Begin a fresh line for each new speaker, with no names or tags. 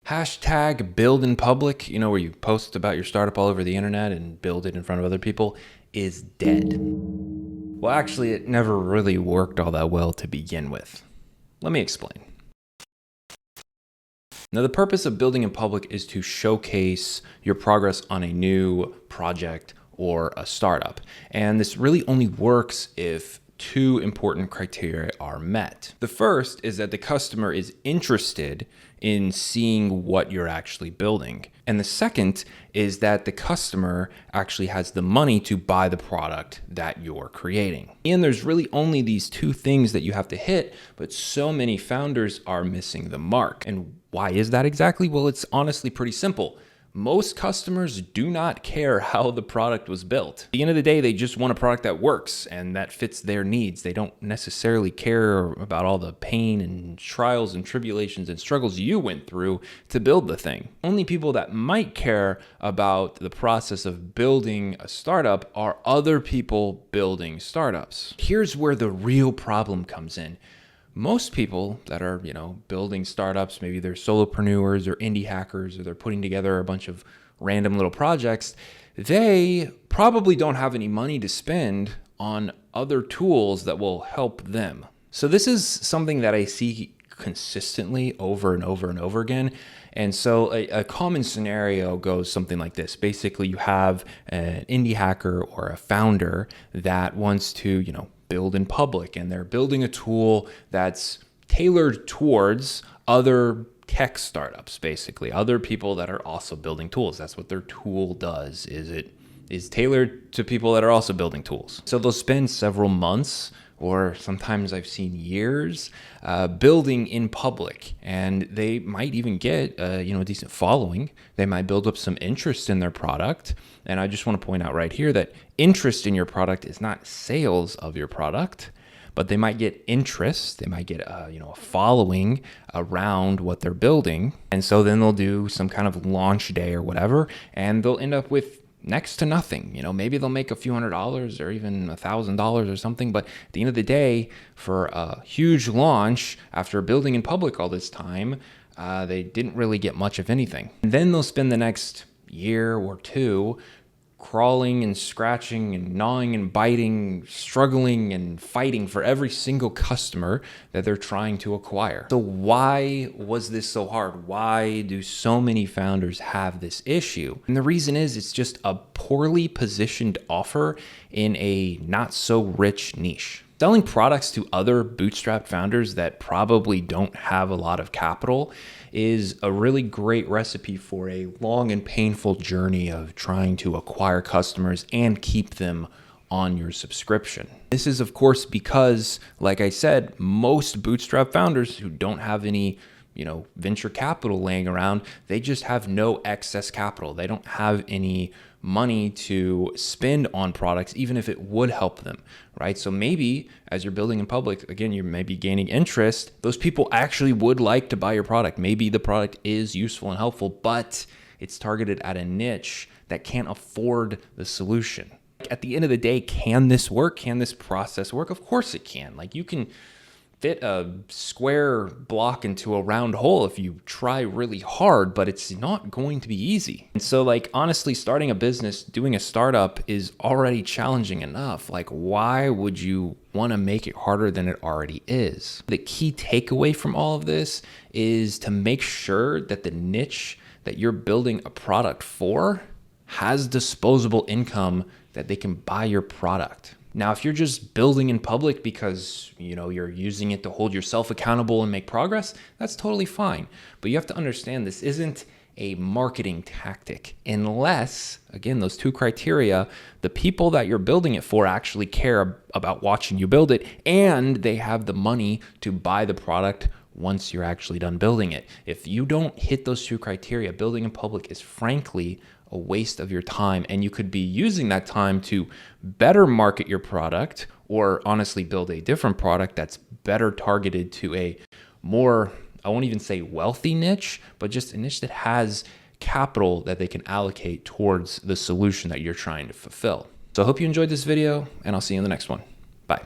Hashtag build in public, where you post about your startup all over the internet and build it in front of other people, is dead. Well, actually, it never really worked all that well to begin with. Let me explain. Now, the purpose of building in public is to showcase your progress on a new project or a startup. And this really only works if two important criteria are met. The first is that the customer is interested in seeing what you're actually building. And the second is that the customer actually has the money to buy the product that you're creating. And there's really only these two things that you have to hit, but so many founders are missing the mark. And why is that exactly? Well, it's honestly pretty simple. Most customers do not care how the product was built. At the end of the day, they just want a product that works and that fits their needs. They don't necessarily care about all the pain and trials and tribulations and struggles you went through to build the thing. Only people that might care about the process of building a startup are other people building startups. Here's where the real problem comes in. Most people that are, building startups, maybe they're solopreneurs or indie hackers, or they're putting together a bunch of random little projects, they probably don't have any money to spend on other tools that will help them. So this is something that I see consistently over and over and over again. And so a common scenario goes something like this. Basically, you have an indie hacker or a founder that wants to, build in public, and they're building a tool that's tailored towards other tech startups, basically other people that are also building tools. That's what their tool does, is it is tailored to people that are also building tools. So they'll spend several months, or sometimes I've seen years, building in public, and they might even get a decent following. They might build up some interest in their product. And I just want to point out right here that interest in your product is not sales of your product, but they might get interest. They might get a following around what they're building. And so then they'll do some kind of launch day or whatever, and they'll end up with next to nothing. Maybe they'll make a few $100s or even $1,000 or something. But at the end of the day, for a huge launch after building in public all this time, they didn't really get much of anything. And then they'll spend the next year or two crawling and scratching and gnawing and biting, struggling and fighting for every single customer that they're trying to acquire. So why was this so hard? Why do so many founders have this issue? And the reason is it's just a poorly positioned offer in a not so rich niche. Selling products to other bootstrapped founders that probably don't have a lot of capital is a really great recipe for a long and painful journey of trying to acquire customers and keep them on your subscription. This is, of course, because, like I said, most bootstrap founders who don't have any venture capital laying around, they just have no excess capital. They don't have any money to spend on products, even if it would help them, right? So maybe as you're building in public, again, you're maybe gaining interest. Those people actually would like to buy your product. Maybe the product is useful and helpful, but it's targeted at a niche that can't afford the solution. At the end of the day, can this work? Can this process work? Of course it can. You can fit a square block into a round hole if you try really hard, but it's not going to be easy. And so honestly, starting a business, doing a startup is already challenging enough. Why would you want to make it harder than it already is? The key takeaway from all of this is to make sure that the niche that you're building a product for has disposable income that they can buy your product. Now, if you're just building in public because, you're using it to hold yourself accountable and make progress, that's totally fine. But you have to understand this isn't a marketing tactic unless, again, those two criteria, the people that you're building it for actually care about watching you build it, and they have the money to buy the product once you're actually done building it. If you don't hit those two criteria, building in public is frankly a waste of your time, and you could be using that time to better market your product, or honestly build a different product that's better targeted to a more, I won't even say wealthy niche, but just a niche that has capital that they can allocate towards the solution that you're trying to fulfill. So I hope you enjoyed this video, and I'll see you in the next one. Bye.